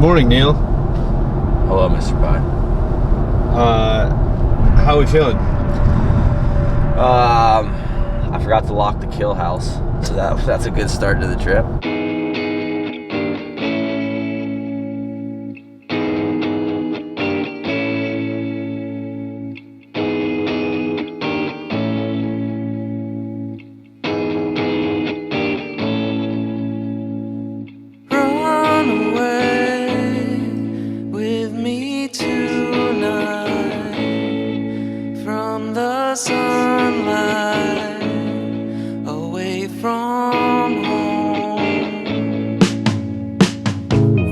Morning, Neil. Hello, Mr. Pye. How are we feeling? I forgot to lock the kill house, so that's a good start to the trip. Sunlight away from home,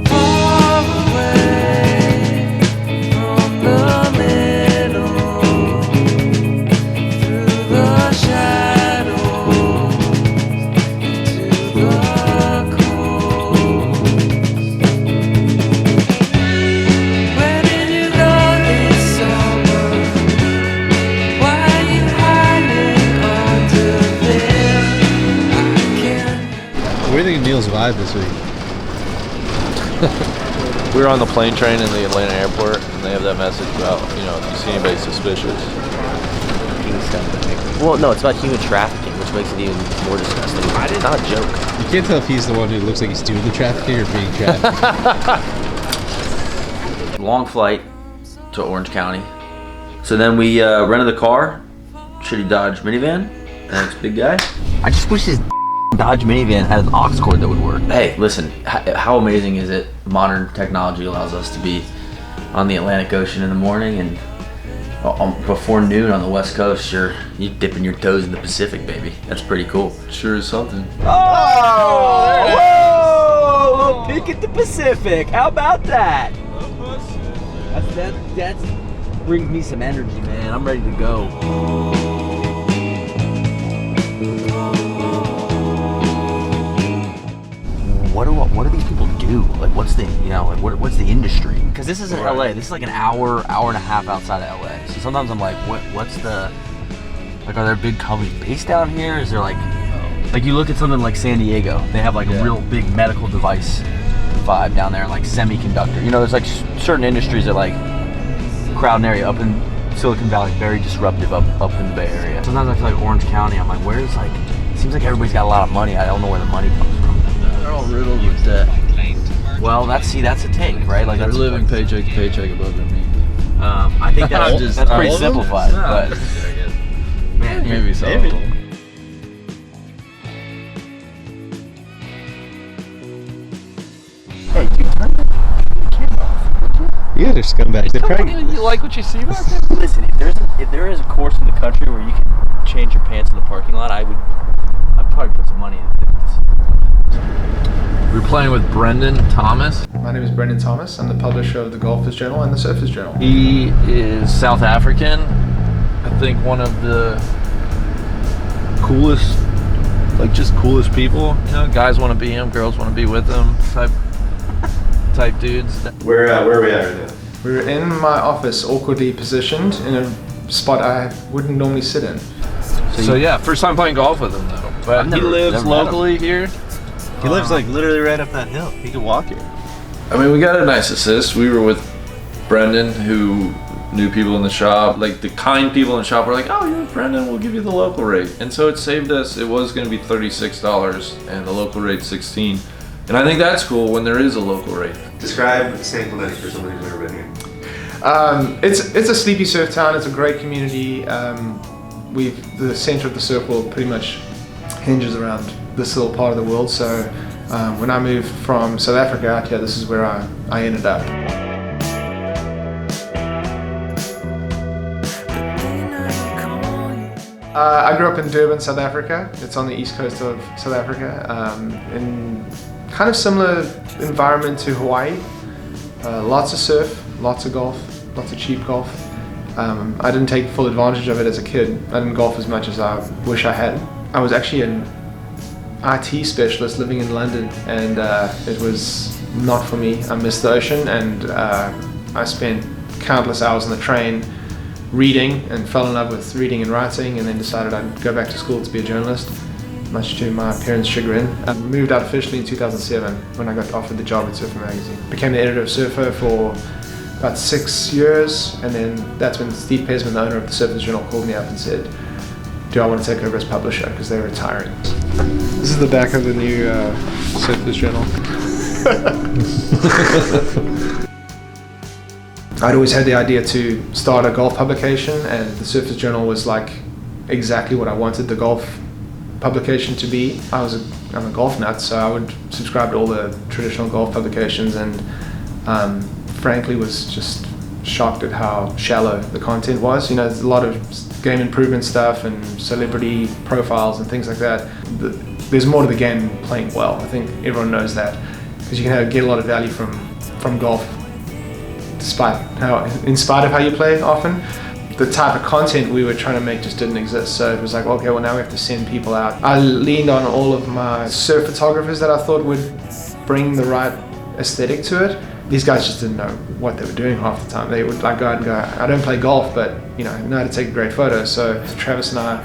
far away from the middle, through the shadows into the coast. Where did you go this summer? What do you think of Neil's vibe this week? We were on the plane train in the Atlanta airport, and they have that message about, if you see anybody suspicious. Well, no, it's about human trafficking, which makes it even more disgusting. It's not a joke. You can't tell if he's the one who looks like he's doing the trafficking or being trafficked. Long flight to Orange County. So then we rented a car, shitty Dodge minivan, thanks big guy. I just wish his Dodge minivan had an aux cord that would work. Hey, listen, how amazing is it? Modern technology allows us to be on the Atlantic Ocean in the morning, and before noon on the West Coast, you're dipping your toes in the Pacific, baby. That's pretty cool. Sure is something. Oh, whoa! Peek at the Pacific. How about that? That brings me some energy, man. I'm ready to go. What do these people do? Like, what's the what's the industry? Because this isn't LA. This is like an hour and a half outside of LA. So sometimes I'm like, what's the, like, are there big companies based down here? Is there like you look at something like San Diego, they have like a real big medical device vibe down there, like semiconductor. There's like certain industries that like crowd area up in Silicon Valley, very disruptive up in the Bay Area. Sometimes I feel like Orange County, I'm like, where's like, it seems like everybody's got a lot of money. I don't know where the money comes from. They're all riddled with debt. Well, that's a take, right? Like, they're living paycheck to paycheck above their means. I think that's pretty simplified, but man, maybe so. Hey, dude, turn the camera off. You guys are scumbags. They're probably... You like what you see back there? Listen, if there is a course in the country where you can change your pants in the parking lot, I'd probably put some money in this. We're playing with Brendon Thomas. My name is Brendon Thomas. I'm the publisher of the Golfers Journal and the Surfers Journal. He is South African. I think one of the coolest, coolest people. Guys want to be him, girls want to be with him type dudes. Where are we at right now? We're in my office, awkwardly positioned in a spot I wouldn't normally sit in. So yeah, first time playing golf with him though. But he lives locally here. He lives like literally right up that hill. He could walk here. I mean, we got a nice assist. We were with Brendon, who knew people in the shop. Like, the kind people in the shop were like, oh, you're with Brendon, we'll give you the local rate. And so it saved us. It was going to be $36 and the local rate's $16. And I think that's cool when there is a local rate. Describe San Clemente for somebody who's never been here. It's a sleepy surf town. It's a great community. The center of the surf world pretty much hinges around this little part of the world. So when I moved from South Africa out here, this is where I ended up. I grew up in Durban, South Africa. It's on the east coast of South Africa, in kind of similar environment to Hawaii. Lots of surf, lots of golf, lots of cheap golf. I didn't take full advantage of it as a kid. I didn't golf as much as I wish I had. I was actually an IT specialist living in London, and it was not for me. I missed the ocean, and I spent countless hours on the train reading and fell in love with reading and writing, and then decided I'd go back to school to be a journalist. much to my parents' chagrin. I moved out officially in 2007 when I got offered the job at Surfer Magazine. Became the editor of Surfer for about 6 years, and then that's when Steve Pesman, the owner of the Surfers Journal, called me up and said, do I want to take over as publisher, because they're retiring. This is the back of the new Surfers Journal. I'd always had the idea to start a golf publication, and the Surfers Journal was like exactly what I wanted the golf publication to be. I'm a golf nut, so I would subscribe to all the traditional golf publications, and frankly was just shocked at how shallow the content was. You know, there's a lot of game improvement stuff and celebrity profiles and things like that. There's more to the game than playing well. I think everyone knows that, because you can get a lot of value from golf in spite of how you play often. The type of content we were trying to make just didn't exist, so it was like, okay, well now we have to send people out. I leaned on all of my surf photographers that I thought would bring the right aesthetic to it. These guys just didn't know what they were doing half the time. They would like go out and go, I don't play golf, but you know how to take a great photo. So Travis and I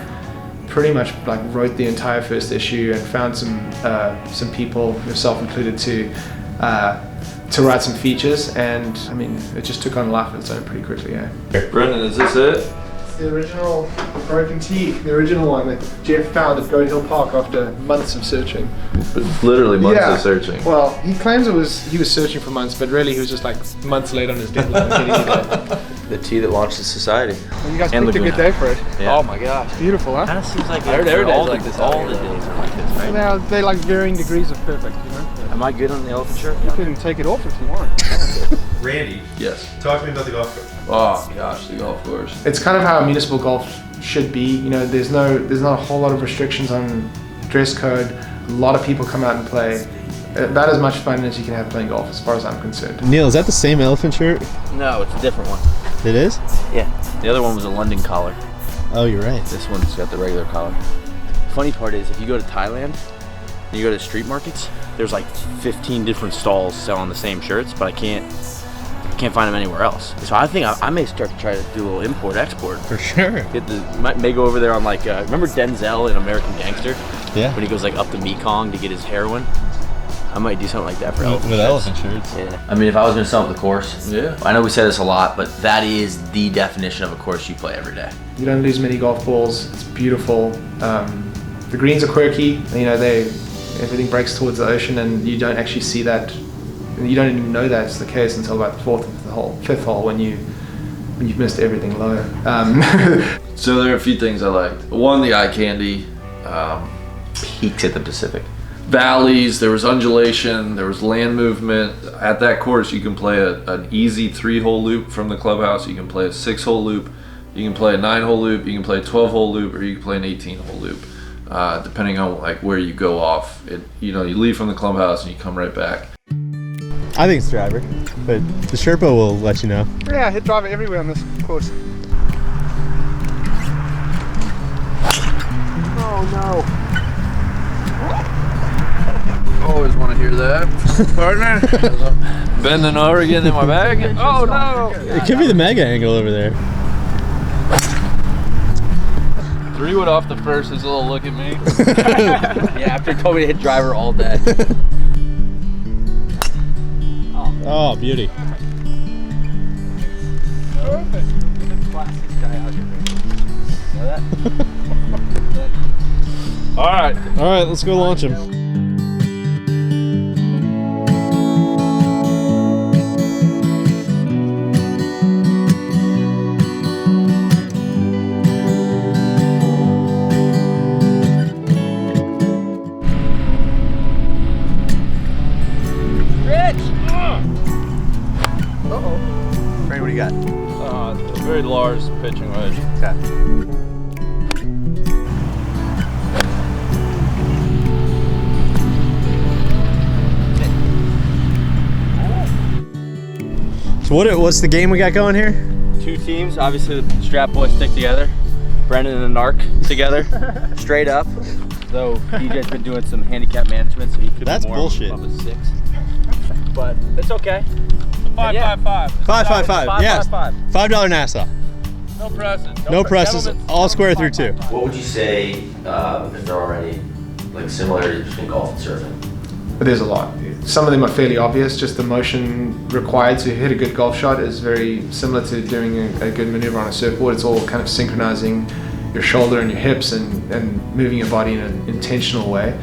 pretty much like wrote the entire first issue and found some people, yourself included, to write some features, and I mean it just took on life of its own pretty quickly. Yeah. Brendon, is this it? It's the original broken teeth, the original one that Jeff found at Goat Hill Park after months of searching. Literally months of searching. Well, he claims he was searching for months, but really he was just like months late on his deadline getting it there. The tea that launched the society. Well, you guys picked a good day for it. Yeah. Oh my gosh. Beautiful, huh? Kind of seems like every day's all like the this. all the days are like this, right? They like varying degrees of perfect, you know? Am I good on the elephant shirt? You can take it off if you want. Randy, Yes. talk to me about the golf course. Oh gosh, the golf course. It's kind of how municipal golf should be. You know, there's not a whole lot of restrictions on dress code. A lot of people come out and play. About as much fun as you can have playing golf, as far as I'm concerned. Neil, is that the same elephant shirt? No, it's a different one. It is? Yeah. The other one was a London collar. Oh, you're right. This one's got the regular collar. Funny part is, if you go to Thailand and you go to street markets, there's like 15 different stalls selling the same shirts, but I can't find them anywhere else. So I think I may start to try to do a little import-export. For sure. May go over there on like, remember Denzel in American Gangster? Yeah. When he goes like up the Mekong to get his heroin? I might do something like that for elephant With shirts. elephant shirts. Yeah. I mean, if I was going to sum up the course, Yeah. I know we say this a lot, but that is the definition of a course you play every day. You don't lose many golf balls. It's beautiful. The greens are quirky. You know, everything breaks towards the ocean, and you don't actually see that. You don't even know that's the case until about the fifth hole when you've missed everything low. So there are a few things I liked. One, the eye candy. Peaks at the Pacific. Valleys, there was undulation, there was land movement. At that course, you can play an easy 3-hole loop from the clubhouse. You can play a 6-hole loop. You can play a 9-hole loop. You can play a 12-hole loop, or you can play an 18-hole loop, depending on like where you go off. You leave from the clubhouse and you come right back. I think it's driver, but the Sherpa will let you know. Yeah, hit driver everywhere on this course. Oh no. Always want to hear that, partner. Bending over, getting in my bag. Oh no! It could be the mega angle over there. 3-wood off the first is a little look at me. Yeah, after he told me to hit driver all day. Oh, beauty. Perfect. Classic guy out here. Know that? All right. All right, let's go launch him. Franny, what do you got? A very large pitching wedge. Okay. So what's the game we got going here? 2 teams. Obviously, the strap boys stick together. Brendon and the Narc together, straight up. Though DJ's been doing some handicap management, so he could That's be more bullshit. of a 6. But it's okay. 5-5-5. 5-5-5. Yes. 5-5-5. $5 Nassau. No presses. No presses. All square through 2. What would you say, if they're already like similarities between golf and surfing? But there's a lot. Some of them are fairly obvious. Just the motion required to hit a good golf shot is very similar to doing a good maneuver on a surfboard. It's all kind of synchronizing your shoulder and your hips and moving your body in an intentional way.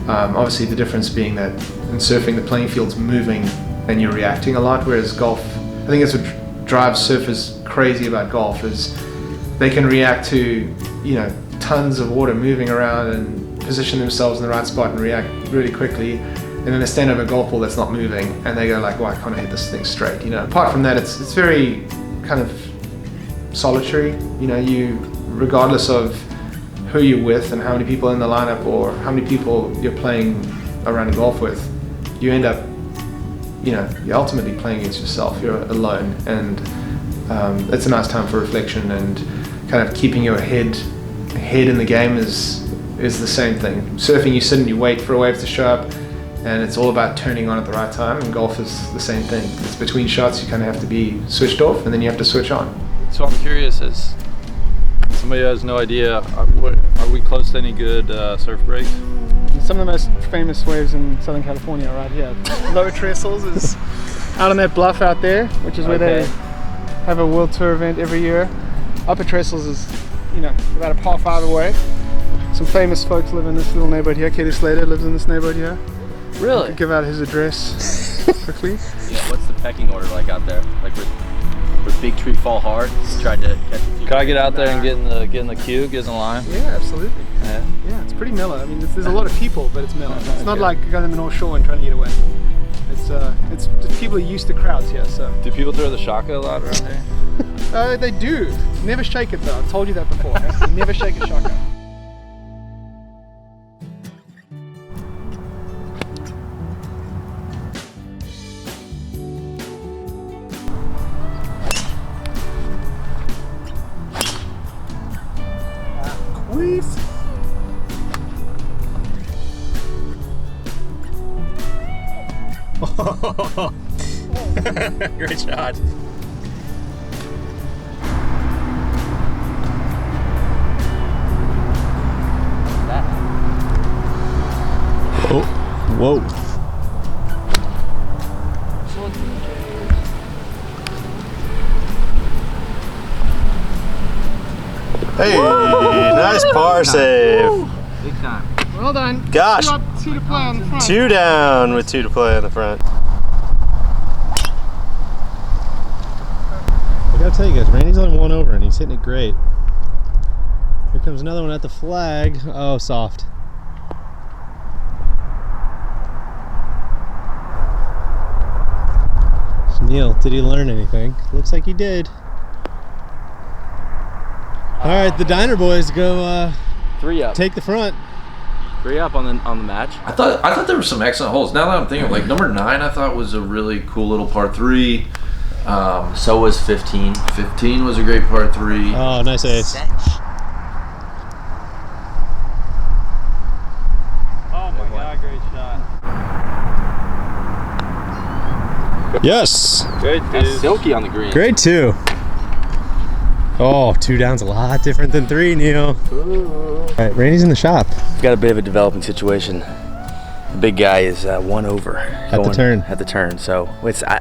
Obviously the difference being that in surfing the playing field's moving and you're reacting a lot, whereas golf, I think that's what drives surfers crazy about golf, is they can react to, you know, tons of water moving around and position themselves in the right spot and react really quickly, and then they stand over a golf ball that's not moving and they go like, well, I can't hit this thing straight, you know. Apart from that, it's very kind of solitary, you know, regardless of who you're with and how many people are in the lineup or how many people you're playing around a golf with, you end up, you know, you're ultimately playing against yourself. You're alone, and it's a nice time for reflection and kind of keeping your head in the game is the same thing. Surfing, you sit and you wait for a wave to show up, and it's all about turning on at the right time, and golf is the same thing. It's between shots, you kind of have to be switched off and then you have to switch on. So I'm curious, as somebody who has no idea, are we close to any good surf breaks? Some of the most famous waves in Southern California are right here. Lower Trestles is out on that bluff out there, which is where they have a World Tour event every year. Upper Trestles is, you know, about a par 5 away. Some famous folks live in this little neighborhood here. Katie Slater lives in this neighborhood here. Really? I could give out his address quickly. Yeah, what's the pecking order like out there? Like with Big Tree fall hard? You tried to catch a few. Could I get out there and get in the queue, get in the line? Yeah, absolutely. Yeah, it's pretty mellow. I mean, there's a lot of people, but it's mellow. It's not like going to the North Shore and trying to get away. It's just people are used to crowds here, so. Do people throw the shaka a lot around here? They do. Never shake it though. I've told you that before. Never shake a shaka. Great shot. Oh, whoa. Hey, nice par save. Big time. Well done. Gosh. Two to play on the front. 2 down with 2 to play on the front. I gotta tell you guys, Randy's only 1 over and he's hitting it great. Here comes another one at the flag. Oh, soft. Neil, did he learn anything? Looks like he did. All right, the Diner boys go 3 up. take the front. 3 up on the match. I thought there were some excellent holes. Now that I'm thinking, like number 9, I thought was a really cool little par 3. So was 15. 15 was a great par 3. Oh, nice ace. Oh my God, great shot. Yes. Good dude. That's silky on the green. Grade 2. Oh, 2 down's a lot different than 3, Neil. All right, Randy's in the shop. We've got a bit of a developing situation. The big guy is 1 over. At the turn. At the turn. So I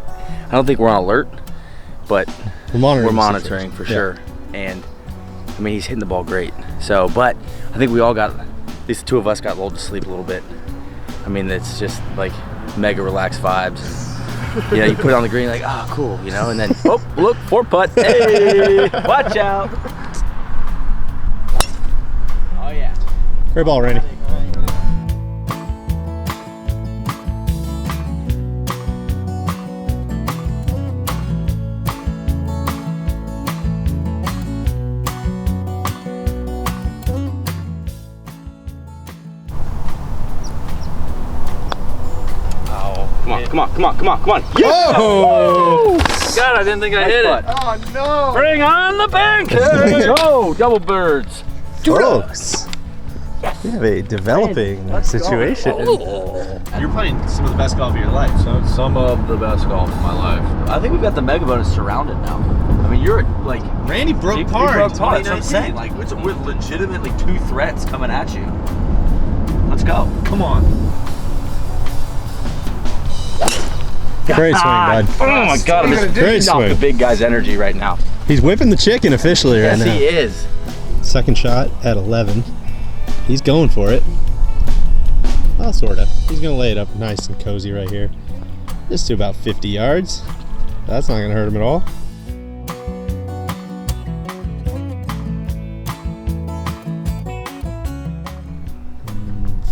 don't think we're on alert, but We're monitoring. we're the monitoring situation. for Yeah. sure. And I mean, he's hitting the ball great. So, but I think we all got, at least the 2 of us got lulled to sleep a little bit. I mean, it's just like mega relaxed vibes. You know, you put it on the green, like, oh, cool, you know, and then, oh, look, 4 putt. Hey, watch out. Oh, yeah. Great ball, Randy. Come on. Yeah! Oh! God, I didn't think I hit it. Oh no! Bring on the pancake! Oh, double birds. Close. We have a developing situation. You're playing some of the best golf of your life. So some of the best golf of my life. I think we've got the mega bonus surrounded now. I mean, you're like Randy broke you par. broke par. That's what I'm saying. Like, we're legitimately 2 threats coming at you. Let's go. Come on. Great swing, bud. Oh my God, I'm just Great feeding off the swing. big guy's energy right now. He's whipping the chicken officially right Yes, now. he is. Second shot at 11. He's going for it. Well, sort of. He's going to lay it up nice and cozy right here. Just to about 50 yards. That's not going to hurt him at all.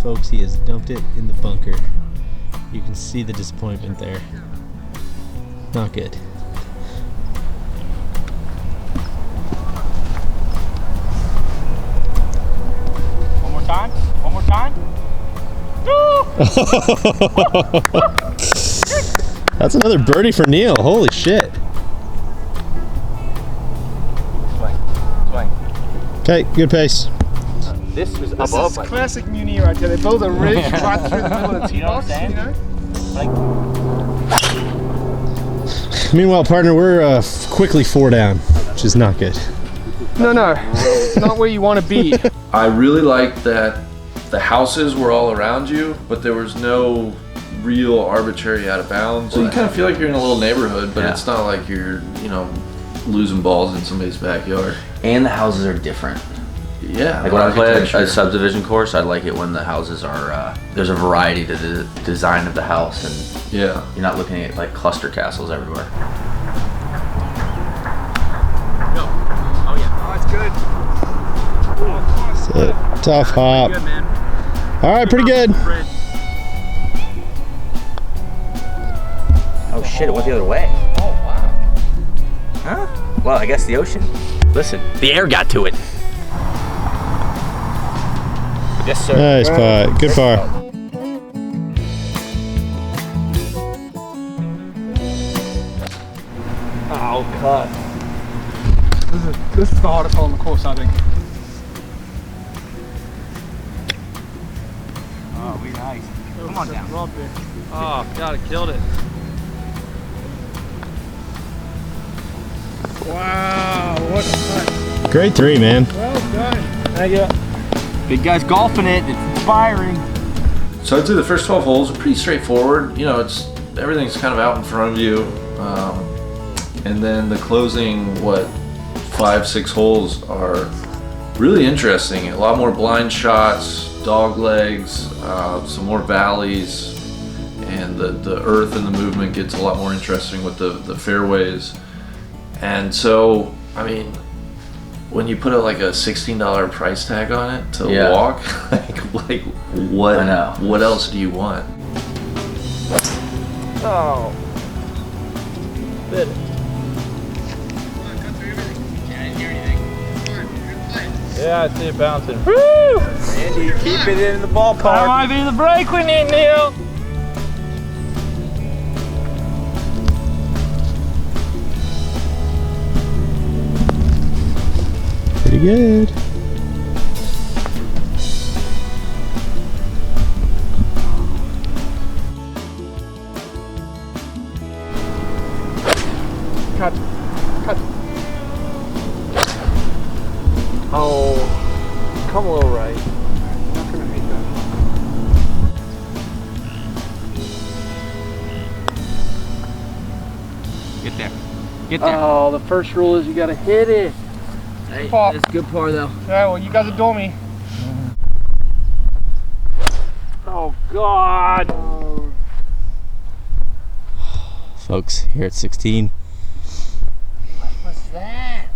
Folks, he has dumped it in the bunker. You can see the disappointment there. Not good. One more time. One more time. That's another birdie for Neil. Holy shit. Swing. Okay, good pace. This was This above. is classic Muni right there. They build a ridge right through the middle of the tee You know what box, I'm you know? Meanwhile, partner, we're quickly 4 down, which is not good. No, it's not where you want to be. I really liked that the houses were all around you, but there was no real arbitrary out of bounds. So you kind of feel like you're in a little neighborhood, but Yeah. it's not like you're, losing balls in somebody's backyard. And the houses are different. Yeah. Like when I play architecture. a subdivision course, I like it when the houses are, there's a variety to the design of the house, and Yeah. you're not looking at like cluster castles everywhere. That's it. Tough hop. All right, pretty good. Oh shit, it went the other way. Oh wow. Huh? Well, I guess the ocean. Listen, the air got to it. Yes, sir. Nice putt. Good par. Oh, cut. This is the hardest hole on the course, I think. Oh, we nice. Come on down. Rob there. Oh, God, it killed it. Wow, what a putt. Great 3, man. Well done. Thank you. Big guy's golfing it. It's inspiring. So I'd say the first 12 holes are pretty straightforward. It's everything's kind of out in front of you. And then the closing, 5-6 holes are really interesting. A lot more blind shots, dog legs, some more valleys, and the earth and the movement gets a lot more interesting with the fairways. And so, when you put a $16 price tag on it to Yeah. walk, what? I know. What else do you want? Oh. Bit it. Yeah, I see it bouncing. Woo! Andy, keep it in the ballpark. That might be the break we need, Neil. Pretty good. Cut. Oh, come a little right. Not gonna make that. Get there. Get there. Oh, the first rule is you gotta hit it. Hey, Pop. that's good par though. Yeah, well, you guys adore me. Oh God. Oh, Folks, here at 16. What's that?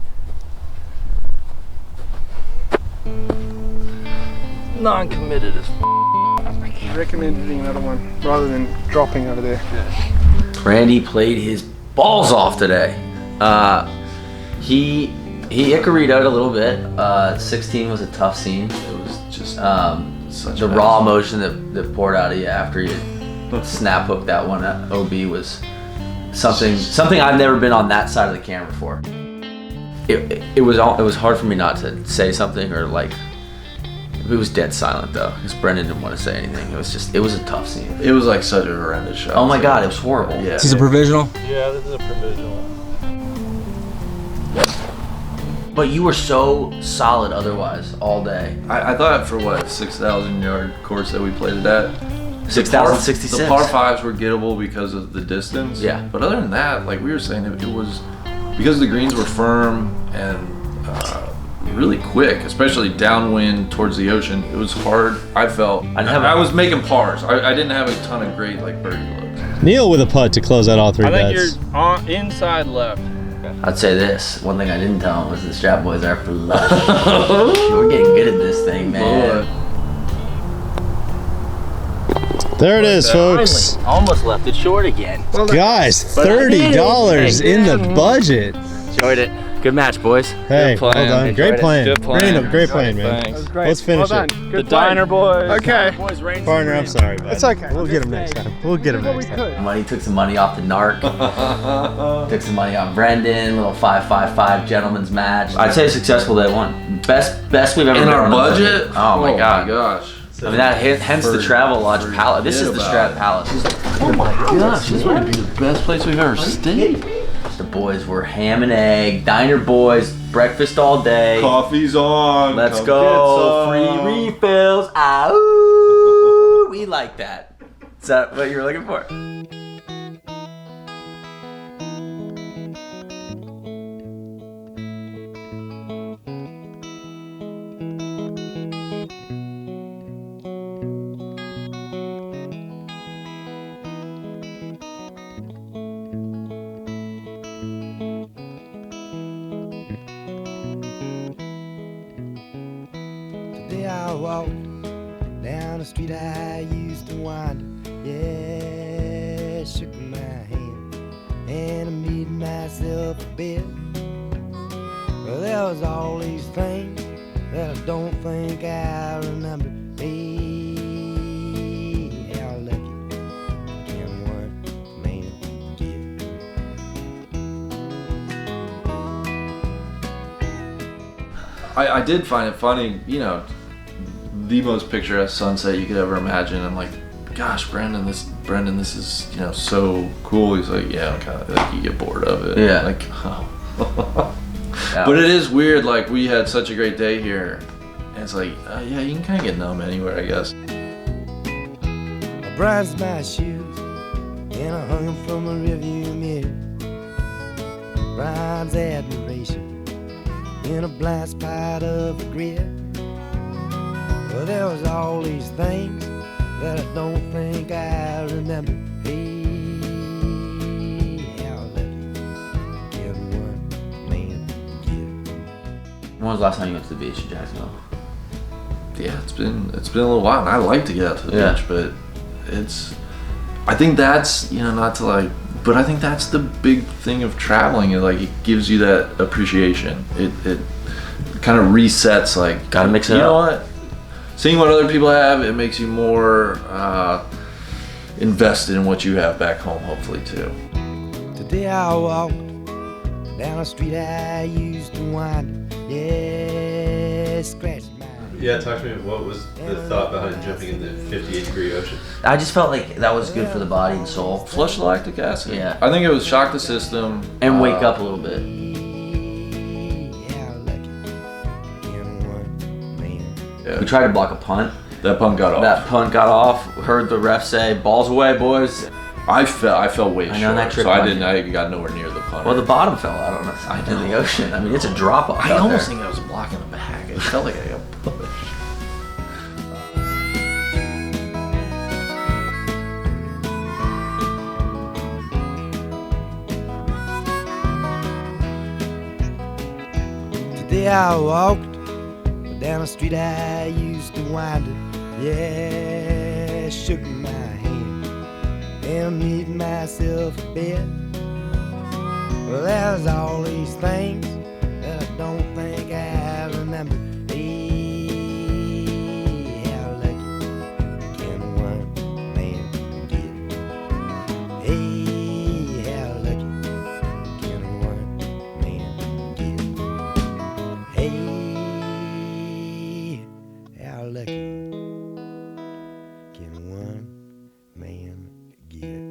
Non-committed as I recommend hitting another one rather than dropping over there. Randy played his balls off today. He icoried-o'd a little bit. 16 was a tough scene. It was just such The a raw mess. emotion that poured out of you after you snap hooked that one at OB was something I've never been on that side of the camera for. It was hard for me not to say something or it was dead silent though because Brendon didn't want to say anything. It was a tough scene. It was such a horrendous shot. Oh my God, it was horrible. Yeah. This is a provisional. Yeah, this is a provisional. But you were so solid otherwise all day. I thought for what 6,000 yard course that we played it at, 6,066. The par fives were gettable because of the distance. Yeah. But other than that, like we were saying, it was because the greens were firm and really quick, especially downwind towards the ocean. It was hard. I felt. I was making pars. I didn't have a ton of great like birdie looks. Neil with a putt to close out all three I think bets. you're on inside left. I'd say this. One thing I didn't tell him was the strap boys are flush. We're getting good at this thing, man. There it is, folks. Finally, almost left it short again. Guys, $30 in the budget. Enjoyed it. Good match, boys. Hey, playing. well done. Great playing. Good playing. Brandon, great playing, man. Thanks. Great. Let's finish well it. done. The Good play. Diner Boys. Okay. Partner, I'm sorry, bud. It's okay. We'll get him next time. We'll get him Well, we next time. could. Money took some money off the narc. Took some money off Brendon. Little 5-5-5 gentleman's match. I'd say a successful day one. Best we've ever In been our on a budget? Oh my god. gosh. I mean that hence the Travel Lodge Palace. This is the Strat Palace. Oh my gosh, this might be the best place we've ever stayed. The boys were ham and egg, diner boys, breakfast all day. Coffee's on. Let's come go, get some. free refills. Ow! We like that. Is that what you were looking for? Today I walked down the street I used to wander. Yeah, shook my hand and I made myself a bed. Well, there was all these things that I don't think I remember. Hey, how lucky can one man get? I did find it funny, you know, the most picturesque sunset you could ever imagine. I'm like, gosh, Brendon, this is, you know, so cool. He's like, yeah, kind of like you get bored of it. Yeah. Like, oh. Yeah. But it is weird. Like we had such a great day here, and it's like, yeah, you can kind of get numb anywhere, I guess. I bronzed my shoes and I hung them from a rearview mirror. Bronze admiration in a blind spot of regret. Well, there was all these things that I don't think I remember. Hey, how lucky can one man get? When was the last time you went to the beach in Jacksonville? Yeah, it's been a little while, and I like to get out to the Yeah. beach, but I think that's, you know, not to like, but I think that's the big thing of traveling. It gives you that appreciation. It kind of resets. Like, Gotta mix it you know up. what? Seeing what other people have, it makes you more invested in what you have back home. Hopefully too. Today I walked down a street I used to wander. Yeah, scratched my Yeah, talk to me. What was the thought behind jumping in the 58-degree ocean? I just felt like that was good for the body and soul. Flush the lactic acid. Yeah. I think it was shock the system And wake up a little bit. how lucky can one man? Yeah. We tried to block a punt. That punt got off. That punt got off. Heard the ref say, "Balls away, boys." I fell way I short, know that trip so I punt. didn't. I got nowhere near the punt. Well, the bottom fell out on us into the ocean. I mean, it's a drop off. I almost think I was blocking the bag. It felt like I got pushed. Today I walked down a street I used to wander. Yeah, shook my hand and made myself a bed. Well, there's all these things that I don't think I remember. Hey, how lucky can one man get? Hey, how lucky can one man get? Hey, how lucky can one man get?